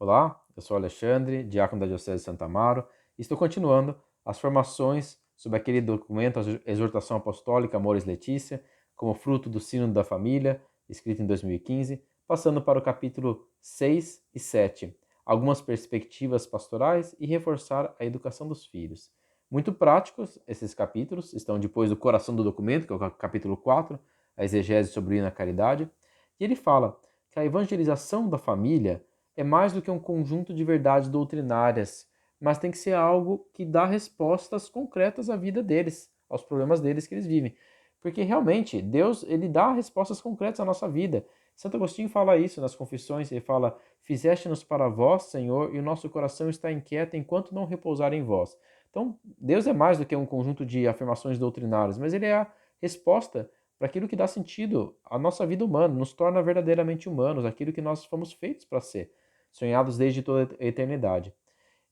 Olá, eu sou Alexandre, diácono da Diocese de Santa Amaro, e estou continuando as formações sobre aquele documento, a Exortação Apostólica Amoris Laetitia, como fruto do Sínodo da Família, escrito em 2015, passando para o capítulo 6 e 7, algumas perspectivas pastorais e reforçar a educação dos filhos. Muito práticos esses capítulos, estão depois do coração do documento, que é o capítulo 4, a exegese sobre o hino à caridade, e ele fala que a evangelização da família é mais do que um conjunto de verdades doutrinárias, mas tem que ser algo que dá respostas concretas à vida deles, aos problemas deles que eles vivem. Porque realmente, Deus, ele dá respostas concretas à nossa vida. Santo Agostinho fala isso nas Confissões, ele fala: "Fizeste-nos para vós, Senhor, e o nosso coração está inquieto enquanto não repousar em vós." Então, Deus é mais do que um conjunto de afirmações doutrinárias, mas ele é a resposta para aquilo que dá sentido à nossa vida humana, nos torna verdadeiramente humanos, aquilo que nós fomos feitos para ser, sonhados desde toda a eternidade.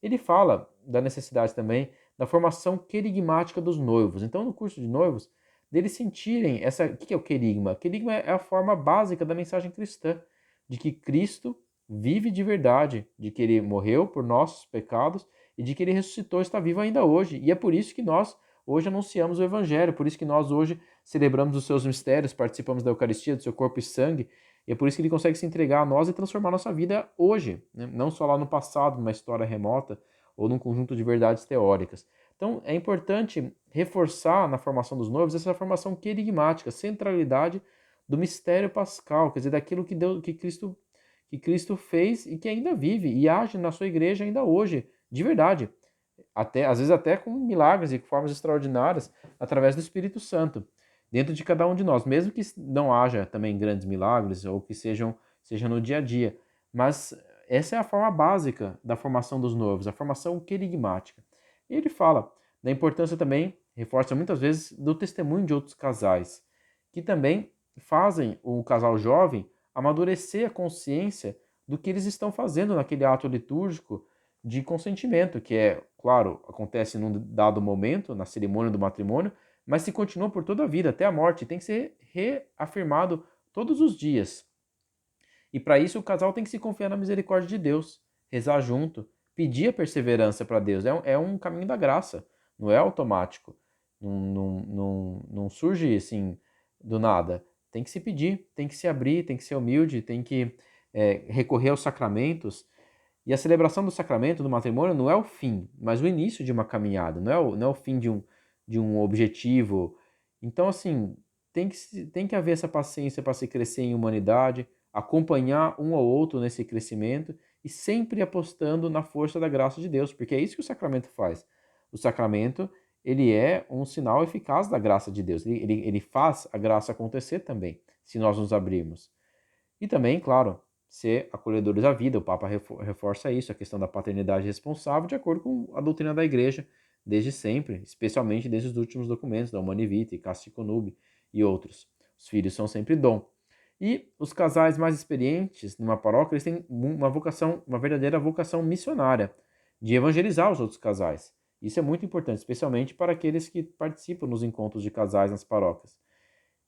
Ele fala da necessidade também da formação querigmática dos noivos. Então, no curso de noivos, deles sentirem essa. O que é o querigma? Querigma é a forma básica da mensagem cristã, de que Cristo vive de verdade, de que ele morreu por nossos pecados e de que ele ressuscitou e está vivo ainda hoje. E é por isso que nós hoje anunciamos o Evangelho, por isso que nós hoje celebramos os seus mistérios, participamos da Eucaristia, do seu corpo e sangue, e é por isso que ele consegue se entregar a nós e transformar nossa vida hoje, né? Não só lá no passado, numa história remota ou num conjunto de verdades teóricas. Então, é importante reforçar na formação dos noivos essa formação querigmática, centralidade do mistério pascal, quer dizer, daquilo que Deus, que Cristo fez e que ainda vive e age na sua igreja ainda hoje, de verdade. Até, às vezes até com milagres e formas extraordinárias através do Espírito Santo dentro de cada um de nós, mesmo que não haja também grandes milagres ou que seja no dia a dia. Mas essa é a forma básica da formação dos noivos, a formação querigmática. E ele fala da importância também, reforça muitas vezes, do testemunho de outros casais, que também fazem o casal jovem amadurecer a consciência do que eles estão fazendo naquele ato litúrgico de consentimento, que é, claro, acontece num dado momento, na cerimônia do matrimônio, mas se continua por toda a vida, até a morte, tem que ser reafirmado todos os dias. E para isso o casal tem que se confiar na misericórdia de Deus, rezar junto, pedir a perseverança para Deus. É um caminho da graça, não é automático. Não surge assim do nada. Tem que se pedir, tem que se abrir, tem que ser humilde, tem que recorrer aos sacramentos. E a celebração do sacramento do matrimônio não é o fim, mas o início de uma caminhada, não é o fim de um objetivo. Então, assim, tem que haver essa paciência para se crescer em humanidade, acompanhar um ao outro nesse crescimento e sempre apostando na força da graça de Deus, porque é isso que o sacramento faz. O sacramento, ele é um sinal eficaz da graça de Deus, ele faz a graça acontecer também, se nós nos abrirmos. E também, claro, ser acolhedores à vida. O Papa reforça isso, a questão da paternidade responsável, de acordo com a doutrina da Igreja, desde sempre, especialmente desde os últimos documentos da Humanae Vitae, Casti Connubii e outros. Os filhos são sempre dom. E os casais mais experientes numa paróquia, eles têm uma vocação, uma verdadeira vocação missionária, de evangelizar os outros casais. Isso é muito importante, especialmente para aqueles que participam nos encontros de casais nas paróquias.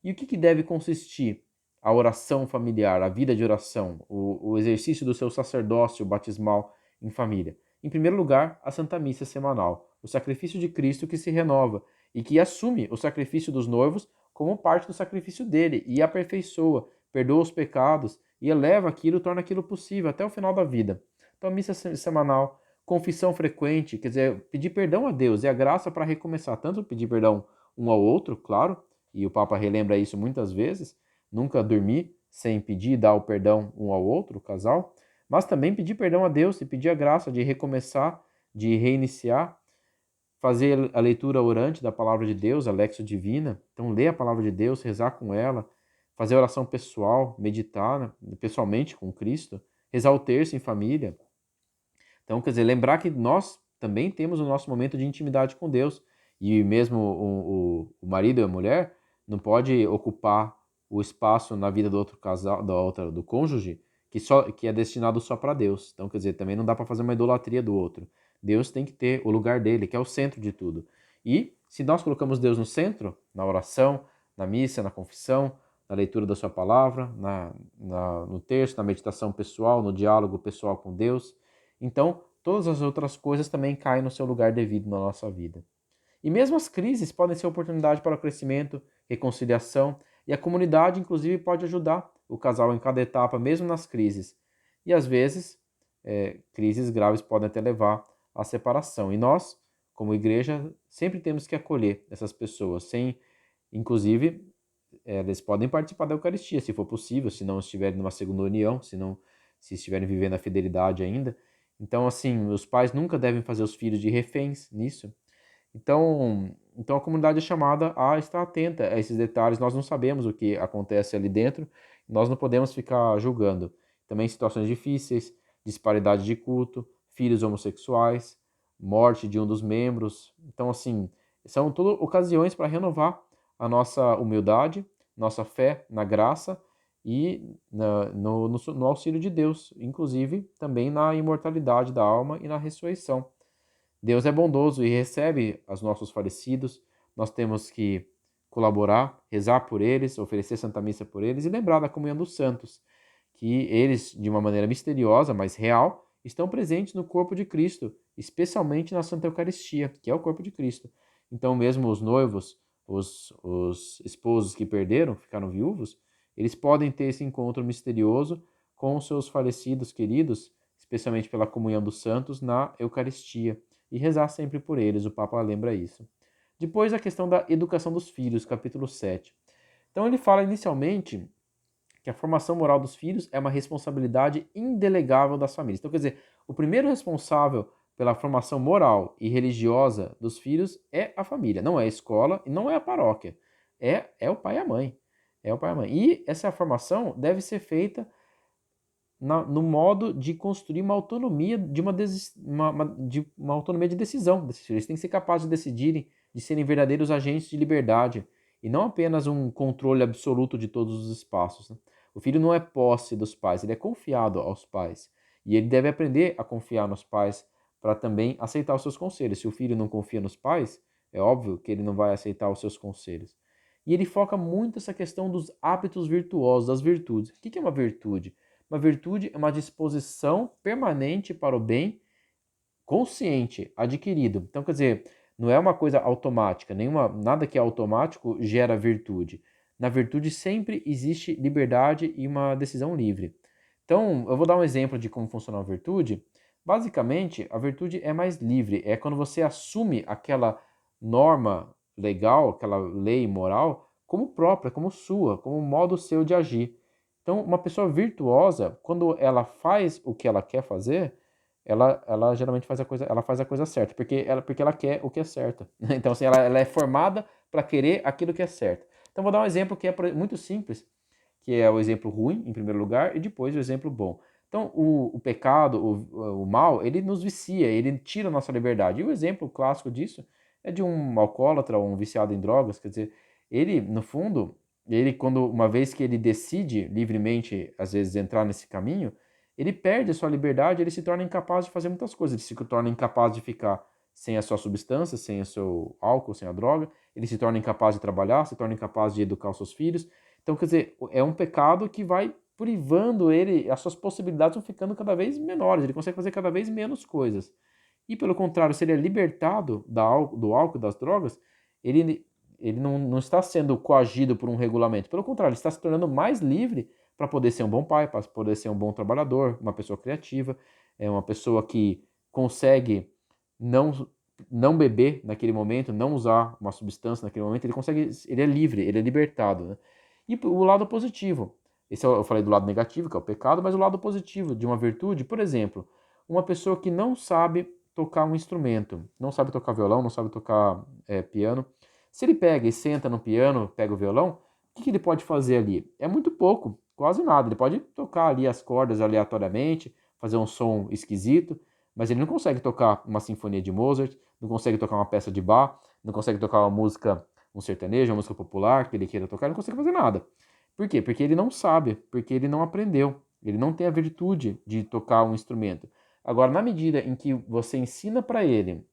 E o que deve consistir a oração familiar, a vida de oração, o exercício do seu sacerdócio batismal em família? Em primeiro lugar, a Santa Missa semanal, o sacrifício de Cristo que se renova e que assume o sacrifício dos noivos como parte do sacrifício dele e aperfeiçoa, perdoa os pecados e eleva aquilo, torna aquilo possível até o final da vida. Então, a missa semanal, confissão frequente, quer dizer, pedir perdão a Deus e a graça para recomeçar, tanto pedir perdão um ao outro, claro, e o Papa relembra isso muitas vezes, nunca dormir sem pedir e dar o perdão um ao outro, o casal, mas também pedir perdão a Deus e pedir a graça de recomeçar, de reiniciar, fazer a leitura orante da palavra de Deus, a Lexio Divina, então ler a palavra de Deus, rezar com ela, fazer oração pessoal, meditar, né, pessoalmente com Cristo, rezar o terço em família. Então, quer dizer, lembrar que nós também temos o nosso momento de intimidade com Deus, e mesmo o marido e a mulher não pode ocupar o espaço na vida do outro casal, do cônjuge, que é destinado só para Deus. Então, quer dizer, também não dá para fazer uma idolatria do outro. Deus tem que ter o lugar dele, que é o centro de tudo. E se nós colocamos Deus no centro, na oração, na missa, na confissão, na leitura da sua palavra, no texto, na meditação pessoal, no diálogo pessoal com Deus. Então, todas as outras coisas também caem no seu lugar devido na nossa vida. E mesmo as crises podem ser oportunidade para o crescimento, reconciliação, e a comunidade, inclusive, pode ajudar o casal em cada etapa, mesmo nas crises. E às vezes, crises graves podem até levar à separação. E nós, como igreja, sempre temos que acolher essas pessoas, inclusive, eles podem participar da Eucaristia, se for possível, se não estiverem numa segunda união, se estiverem vivendo a fidelidade ainda. Então, assim, os pais nunca devem fazer os filhos de reféns nisso. Então a comunidade é chamada a estar atenta a esses detalhes. Nós não sabemos o que acontece ali dentro, nós não podemos ficar julgando. Também situações difíceis, disparidade de culto, filhos homossexuais, morte de um dos membros. Então, assim, são tudo ocasiões para renovar a nossa humildade, nossa fé na graça e no auxílio de Deus, inclusive também na imortalidade da alma e na ressurreição. Deus é bondoso e recebe os nossos falecidos. Nós temos que colaborar, rezar por eles, oferecer Santa Missa por eles e lembrar da comunhão dos santos, que eles, de uma maneira misteriosa, mas real, estão presentes no corpo de Cristo, especialmente na Santa Eucaristia, que é o corpo de Cristo. Então, mesmo os noivos, os esposos que perderam, ficaram viúvos, eles podem ter esse encontro misterioso com os seus falecidos queridos, especialmente pela comunhão dos santos, na Eucaristia. E rezar sempre por eles, o Papa lembra isso. Depois a questão da educação dos filhos, capítulo 7. Então ele fala inicialmente que a formação moral dos filhos é uma responsabilidade indelegável das famílias. Então quer dizer, o primeiro responsável pela formação moral e religiosa dos filhos é a família, não é a escola e não é a paróquia, é o pai e a mãe. É o pai e a mãe. E essa formação deve ser feita no modo de construir uma autonomia de uma autonomia de decisão desses filhos. Eles têm que ser capazes de decidirem, de serem verdadeiros agentes de liberdade e não apenas um controle absoluto de todos os espaços, né? O filho não é posse dos pais, ele é confiado aos pais e ele deve aprender a confiar nos pais para também aceitar os seus conselhos. Se o filho não confia nos pais, é óbvio que ele não vai aceitar os seus conselhos. E ele foca muito essa questão dos hábitos virtuosos, das virtudes. O que é uma virtude? Uma virtude é uma disposição permanente para o bem, consciente, adquirido. Então, quer dizer, não é uma coisa automática, nada que é automático gera virtude. Na virtude sempre existe liberdade e uma decisão livre. Então, eu vou dar um exemplo de como funciona a virtude. Basicamente, a virtude é mais livre, é quando você assume aquela norma legal, aquela lei moral, como própria, como sua, como um modo seu de agir. Então, uma pessoa virtuosa, quando ela faz o que ela quer fazer, ela geralmente faz a coisa certa, porque ela quer o que é certo. Então, assim, ela é formada para querer aquilo que é certo. Então, vou dar um exemplo que é muito simples, que é o exemplo ruim, em primeiro lugar, e depois o exemplo bom. Então, o pecado, o mal, ele nos vicia, ele tira a nossa liberdade. E o exemplo clássico disso é de um alcoólatra, um viciado em drogas, quer dizer, ele, no fundo, uma vez que ele decide livremente, às vezes, entrar nesse caminho, ele perde a sua liberdade, ele se torna incapaz de fazer muitas coisas, ele se torna incapaz de ficar sem a sua substância, sem o seu álcool, sem a droga, ele se torna incapaz de trabalhar, se torna incapaz de educar os seus filhos. Então, quer dizer, é um pecado que vai privando ele, as suas possibilidades vão ficando cada vez menores, ele consegue fazer cada vez menos coisas. E pelo contrário, se ele é libertado do álcool e das drogas, ele não está sendo coagido por um regulamento. Pelo contrário, ele está se tornando mais livre para poder ser um bom pai, para poder ser um bom trabalhador, uma pessoa criativa, é uma pessoa que consegue não beber naquele momento, não usar uma substância naquele momento, ele é livre, ele é libertado, né? E o lado positivo, eu falei do lado negativo, que é o pecado, mas o lado positivo de uma virtude, por exemplo, uma pessoa que não sabe tocar um instrumento, não sabe tocar violão, não sabe tocar piano, se ele pega e senta no piano, pega o violão, o que ele pode fazer ali? É muito pouco, quase nada. Ele pode tocar ali as cordas aleatoriamente, fazer um som esquisito, mas ele não consegue tocar uma sinfonia de Mozart, não consegue tocar uma peça de Bach, não consegue tocar uma música, um sertanejo, uma música popular que ele queira tocar, ele não consegue fazer nada. Por quê? Porque ele não sabe, porque ele não aprendeu, ele não tem a virtude de tocar um instrumento. Agora, na medida em que você ensina para ele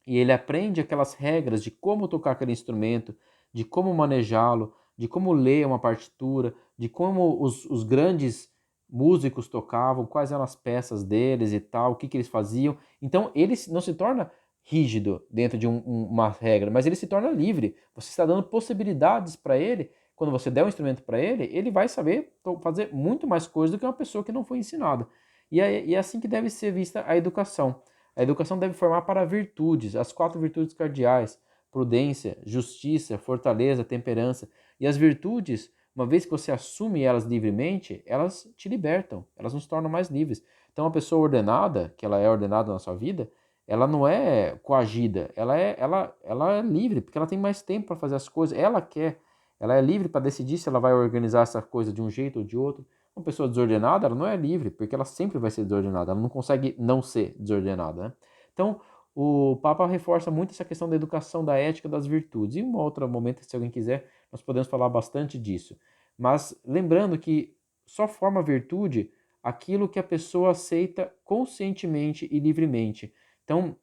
e ele aprende aquelas regras de como tocar aquele instrumento, de como manejá-lo, de como ler uma partitura, de como os grandes músicos tocavam, quais eram as peças deles e tal, o que eles faziam. Então ele não se torna rígido dentro de uma regra, mas ele se torna livre. Você está dando possibilidades para ele. Quando você der um instrumento para ele vai saber fazer muito mais coisas do que uma pessoa que não foi ensinada. E é assim que deve ser vista a educação. A educação deve formar para virtudes, as 4 virtudes cardeais: prudência, justiça, fortaleza, temperança. E as virtudes, uma vez que você assume elas livremente, elas te libertam, elas nos tornam mais livres. Então, uma pessoa ordenada, que ela é ordenada na sua vida, ela não é coagida, ela é livre, porque ela tem mais tempo para fazer as coisas, ela quer, ela é livre para decidir se ela vai organizar essa coisa de um jeito ou de outro. Uma pessoa desordenada, ela não é livre, porque ela sempre vai ser desordenada, ela não consegue não ser desordenada, né? Então, o Papa reforça muito essa questão da educação, da ética, das virtudes. E em um outro momento, se alguém quiser, nós podemos falar bastante disso. Mas lembrando que só forma virtude aquilo que a pessoa aceita conscientemente e livremente. Então,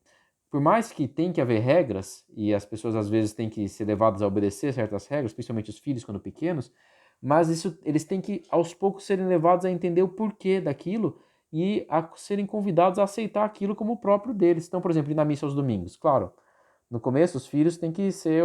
por mais que tenha que haver regras, e as pessoas às vezes têm que ser levadas a obedecer certas regras, principalmente os filhos quando pequenos, mas eles têm que aos poucos serem levados a entender o porquê daquilo e a serem convidados a aceitar aquilo como próprio deles. Então, por exemplo, ir na missa aos domingos. Claro, no começo os filhos têm que ser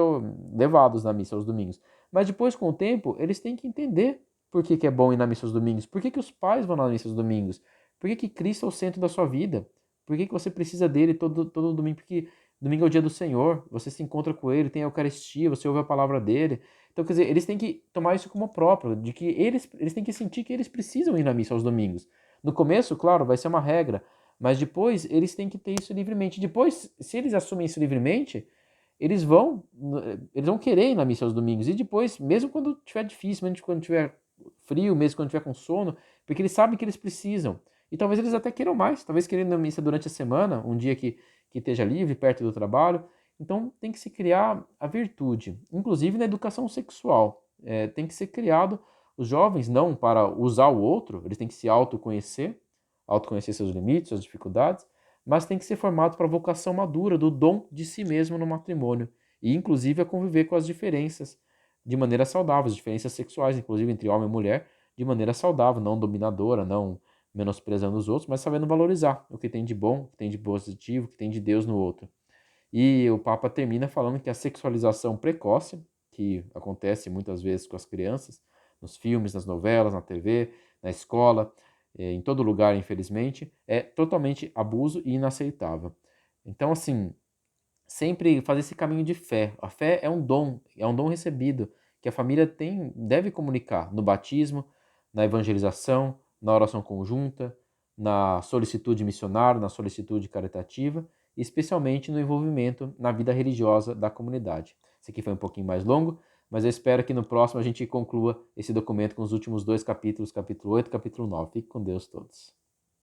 levados na missa aos domingos, mas depois com o tempo eles têm que entender por que é bom ir na missa aos domingos, por que os pais vão na missa aos domingos, por que Cristo é o centro da sua vida, por que você precisa dele todo domingo, porque domingo é o dia do Senhor, você se encontra com ele, tem a Eucaristia, você ouve a palavra dele. Então, quer dizer, eles têm que tomar isso como próprio, de que eles têm que sentir que eles precisam ir na missa aos domingos. No começo, claro, vai ser uma regra, mas depois eles têm que ter isso livremente. Depois, se eles assumem isso livremente, eles vão, eles vão querer ir na missa aos domingos. E depois, mesmo quando tiver difícil, mesmo quando tiver frio, mesmo quando tiver com sono, porque eles sabem que eles precisam. E talvez eles até queiram mais, talvez queiram ir na missa durante a semana, um dia que esteja livre, perto do trabalho. Então tem que se criar a virtude, inclusive na educação sexual. Tem que ser criado os jovens não para usar o outro, eles têm que se autoconhecer seus limites, suas dificuldades, mas tem que ser formado para a vocação madura do dom de si mesmo no matrimônio, e inclusive a conviver com as diferenças de maneira saudável, as diferenças sexuais, inclusive entre homem e mulher, de maneira saudável, não dominadora, não menosprezando os outros, mas sabendo valorizar o que tem de bom, o que tem de positivo, o que tem de Deus no outro. E o Papa termina falando que a sexualização precoce, que acontece muitas vezes com as crianças, nos filmes, nas novelas, na TV, na escola, em todo lugar, infelizmente, é totalmente abuso e inaceitável. Então, assim, sempre fazer esse caminho de fé. A fé é um dom recebido que a família deve comunicar no batismo, na evangelização, na oração conjunta, na solicitude missionária, na solicitude caritativa e especialmente no envolvimento na vida religiosa da comunidade. Esse aqui foi um pouquinho mais longo, mas eu espero que no próximo a gente conclua esse documento com os últimos 2 capítulos, capítulo 8 e capítulo 9. Fique com Deus todos.